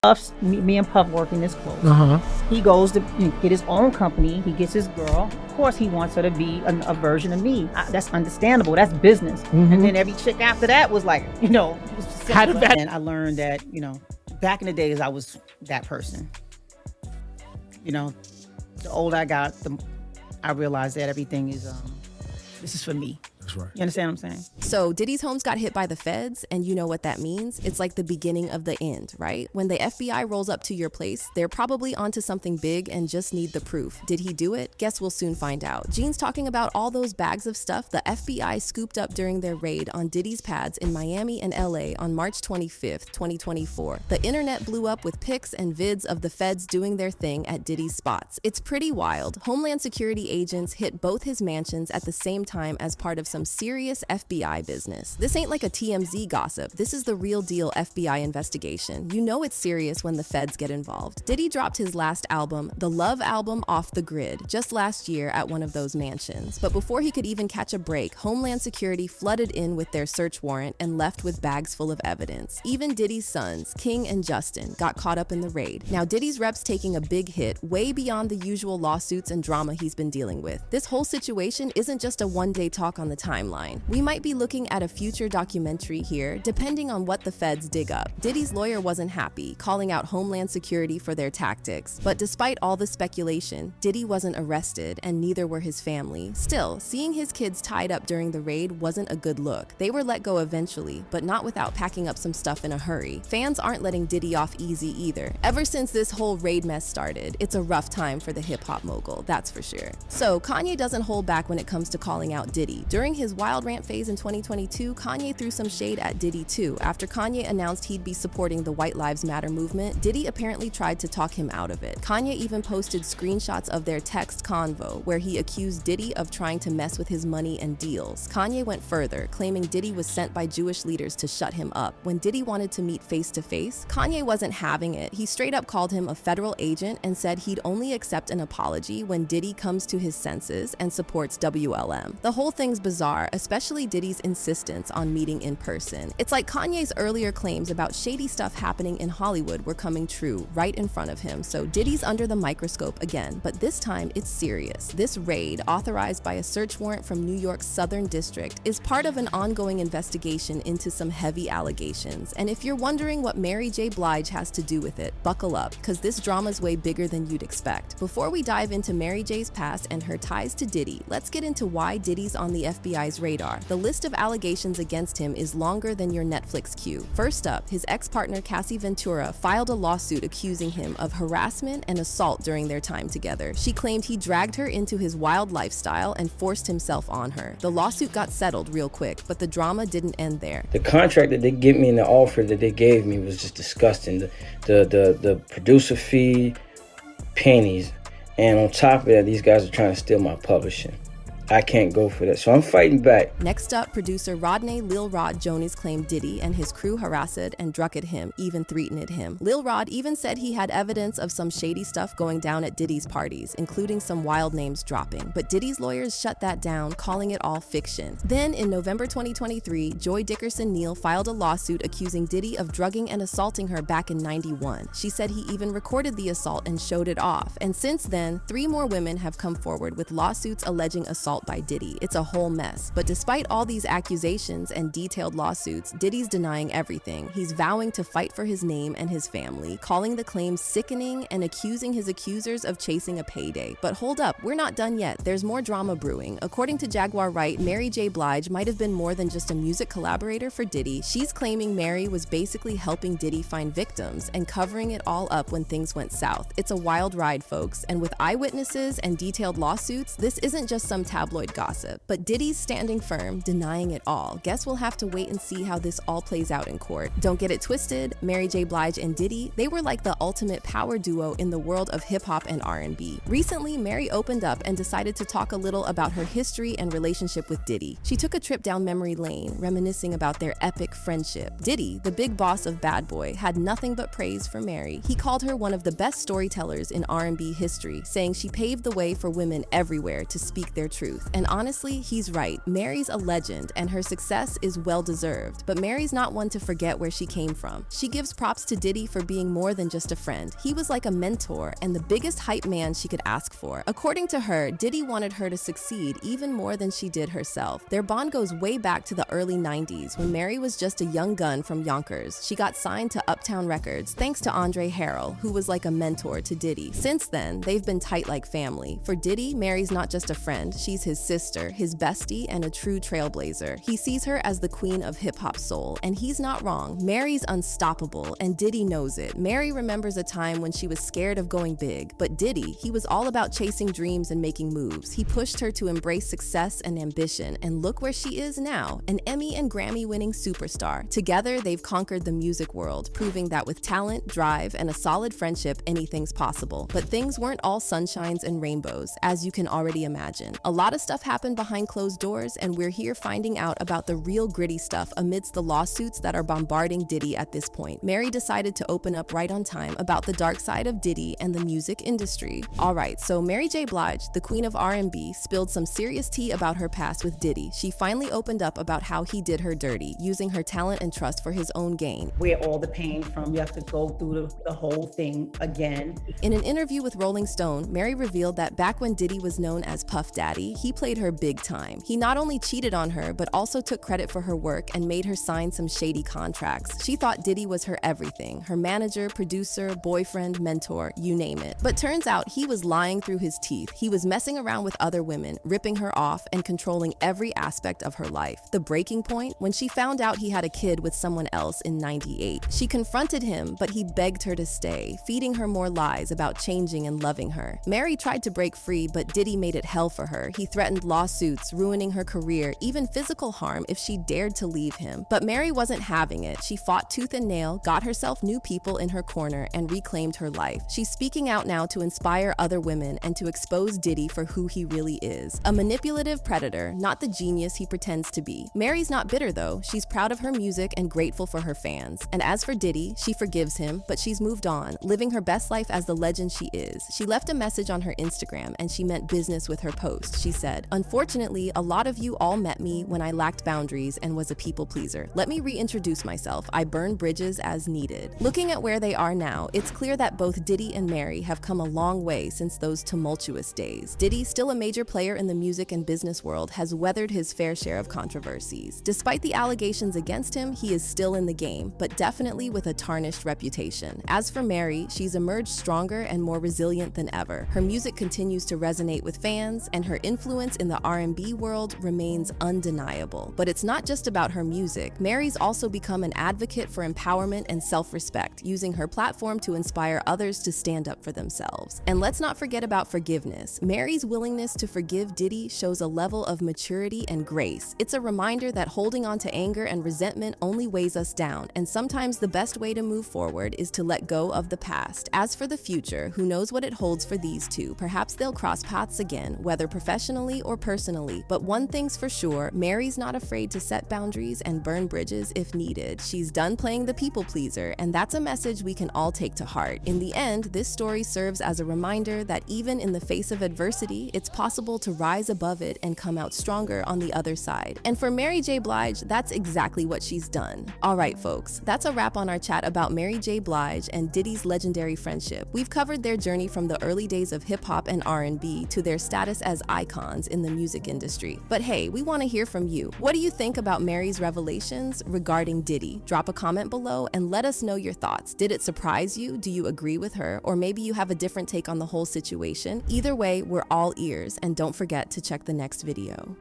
Me and Puff working this close. He goes to get his own company. He gets his girl. Of course, he wants her to be a version of me. That's understandable. That's business. And then every chick after that was like, how did that? And I learned that, back in the days, I was that person. The older I got, I realized that everything is, this is for me. That's right. You understand what I'm saying? So Diddy's homes got hit by the feds, and you know what that means? It's like the beginning of the end, right? When the FBI rolls up to your place, they're probably onto something big and just need the proof. Did he do it? Guess we'll soon find out. Gene's talking about all those bags of stuff the FBI scooped up during their raid on Diddy's pads in Miami and LA on March 25th, 2024. The internet blew up with pics and vids of the feds doing their thing at Diddy's spots. It's pretty wild. Homeland Security agents hit both his mansions at the same time as part of some serious FBI business. This ain't like a TMZ gossip. This is the real deal FBI investigation. You know it's serious when the feds get involved. Diddy dropped his last album, the Love album, off the grid just last year at one of those mansions. But before he could even catch a break, Homeland Security flooded in with their search warrant and left with bags full of evidence. Even Diddy's sons, King and Justin, got caught up in the raid. Now Diddy's rep's taking a big hit, way beyond the usual lawsuits and drama he's been dealing with. This whole situation isn't just a one-day talk on the timeline. We might be looking at a future documentary here, depending on what the feds dig up. Diddy's lawyer wasn't happy, calling out Homeland Security for their tactics. But despite all the speculation, Diddy wasn't arrested, and neither were his family. Still, seeing his kids tied up during the raid wasn't a good look. They were let go eventually, but not without packing up some stuff in a hurry. Fans aren't letting Diddy off easy either. Ever since this whole raid mess started, it's a rough time for the hip-hop mogul, that's for sure. So, Kanye doesn't hold back when it comes to calling out Diddy. During his wild rant phase in 2022, Kanye threw some shade at Diddy too. After Kanye announced he'd be supporting the White Lives Matter movement, Diddy apparently tried to talk him out of it. Kanye even posted screenshots of their text convo, where he accused Diddy of trying to mess with his money and deals. Kanye went further, claiming Diddy was sent by Jewish leaders to shut him up. When Diddy wanted to meet face to face, Kanye wasn't having it. He straight up called him a federal agent and said he'd only accept an apology when Diddy comes to his senses and supports WLM. The whole thing's bizarre, especially Diddy's insistence on meeting in person. It's like Kanye's earlier claims about shady stuff happening in Hollywood were coming true right in front of him, so Diddy's under the microscope again, but this time it's serious. This raid, authorized by a search warrant from New York's Southern District, is part of an ongoing investigation into some heavy allegations. And if you're wondering what Mary J. Blige has to do with it, buckle up, because this drama's way bigger than you'd expect. Before we dive into Mary J's past and her ties to Diddy, let's get into why Diddy's on the FBI's radar. The list of allegations against him is longer than your Netflix queue. First up, his ex-partner Cassie Ventura filed a lawsuit accusing him of harassment and assault during their time together. She claimed he dragged her into his wild lifestyle and forced himself on her. The lawsuit got settled real quick, but the drama didn't end there. The contract that they gave me and the offer that they gave me was just disgusting. The producer fee, pennies, and on top of that, these guys are trying to steal my publishing. I can't go for that, so I'm fighting back. Next up, producer Rodney Lil Rod Jones claimed Diddy and his crew harassed and drugged him, even threatened him. Lil Rod even said he had evidence of some shady stuff going down at Diddy's parties, including some wild names dropping. But Diddy's lawyers shut that down, calling it all fiction. Then, in November 2023, Joy Dickerson Neal filed a lawsuit accusing Diddy of drugging and assaulting her back in '91. She said he even recorded the assault and showed it off. And since then, 3 more women have come forward with lawsuits alleging assault by Diddy. It's a whole mess. But despite all these accusations and detailed lawsuits, Diddy's denying everything. He's vowing to fight for his name and his family, calling the claims sickening and accusing his accusers of chasing a payday. But hold up, we're not done yet. There's more drama brewing. According to Jaguar Wright, Mary J. Blige might have been more than just a music collaborator for Diddy. She's claiming Mary was basically helping Diddy find victims and covering it all up when things went south. It's a wild ride, folks, and with eyewitnesses and detailed lawsuits, this isn't just some tabloid gossip. But Diddy's standing firm, denying it all. Guess we'll have to wait and see how this all plays out in court. Don't get it twisted, Mary J. Blige and Diddy, they were like the ultimate power duo in the world of hip-hop and R&B. Recently, Mary opened up and decided to talk a little about her history and relationship with Diddy. She took a trip down memory lane, reminiscing about their epic friendship. Diddy, the big boss of Bad Boy, had nothing but praise for Mary. He called her one of the best storytellers in R&B history, saying she paved the way for women everywhere to speak their truth. truth. And honestly, he's right. Mary's a legend and her success is well-deserved. But Mary's not one to forget where she came from. She gives props to Diddy for being more than just a friend. He was like a mentor and the biggest hype man she could ask for. According to her, Diddy wanted her to succeed even more than she did herself. Their bond goes way back to the early 90s when Mary was just a young gun from Yonkers. She got signed to Uptown Records thanks to Andre Harrell, who was like a mentor to Diddy. Since then, they've been tight like family. For Diddy, Mary's not just a friend, she's his sister, his bestie, and a true trailblazer. He sees her as the queen of hip-hop soul, and he's not wrong. Mary's unstoppable, and Diddy knows it. Mary remembers a time when she was scared of going big, but Diddy, he was all about chasing dreams and making moves. He pushed her to embrace success and ambition, and look where she is now, an Emmy and Grammy-winning superstar. Together, they've conquered the music world, proving that with talent, drive, and a solid friendship, anything's possible. But things weren't all sunshines and rainbows, as you can already imagine. A lot of stuff happened behind closed doors, and we're here finding out about the real gritty stuff amidst the lawsuits that are bombarding Diddy at this point. Mary decided to open up right on time about the dark side of Diddy and the music industry. Alright, so Mary J. Blige, the queen of R&B, spilled some serious tea about her past with Diddy. She finally opened up about how he did her dirty, using her talent and trust for his own gain. Where all the pain from, you have to go through the whole thing again. In an interview with Rolling Stone, Mary revealed that back when Diddy was known as Puff Daddy, he played her big time. He not only cheated on her, but also took credit for her work and made her sign some shady contracts. She thought Diddy was her everything, her manager, producer, boyfriend, mentor, you name it. But turns out he was lying through his teeth. He was messing around with other women, ripping her off, and controlling every aspect of her life. The breaking point? When she found out he had a kid with someone else in '98. She confronted him, but he begged her to stay, feeding her more lies about changing and loving her. Mary tried to break free, but Diddy made it hell for her. He threatened lawsuits, ruining her career, even physical harm if she dared to leave him. But Mary wasn't having it. She fought tooth and nail, got herself new people in her corner, and reclaimed her life. She's speaking out now to inspire other women and to expose Diddy for who he really is. A manipulative predator, not the genius he pretends to be. Mary's not bitter though. She's proud of her music and grateful for her fans. And as for Diddy, she forgives him, but she's moved on, living her best life as the legend she is. She left a message on her Instagram and she meant business with her post. She said, "Unfortunately, a lot of you all met me when I lacked boundaries and was a people pleaser. Let me reintroduce myself. I burn bridges as needed." Looking at where they are now, it's clear that both Diddy and Mary have come a long way since those tumultuous days. Diddy, still a major player in the music and business world, has weathered his fair share of controversies. Despite the allegations against him, he is still in the game, but definitely with a tarnished reputation. As for Mary, she's emerged stronger and more resilient than ever. Her music continues to resonate with fans, and her influence in the R&B world remains undeniable. But it's not just about her music. Mary's also become an advocate for empowerment and self-respect, using her platform to inspire others to stand up for themselves. And let's not forget about forgiveness. Mary's willingness to forgive Diddy shows a level of maturity and grace. It's a reminder that holding on to anger and resentment only weighs us down, and sometimes the best way to move forward is to let go of the past. As for the future, who knows what it holds for these two? Perhaps they'll cross paths again, whether professionally or personally. But one thing's for sure, Mary's not afraid to set boundaries and burn bridges if needed. She's done playing the people pleaser, and that's a message we can all take to heart. In the end, this story serves as a reminder that even in the face of adversity, it's possible to rise above it and come out stronger on the other side. And for Mary J. Blige, that's exactly what she's done. Alright folks, that's a wrap on our chat about Mary J. Blige and Diddy's legendary friendship. We've covered their journey from the early days of hip-hop and R&B to their status as icons in the music industry. But hey, we want to hear from you. What do you think about Mary's revelations regarding Diddy? Drop a comment below and let us know your thoughts. Did it surprise you? Do you agree with her? Or maybe you have a different take on the whole situation? Either way, we're all ears, and don't forget to check the next video.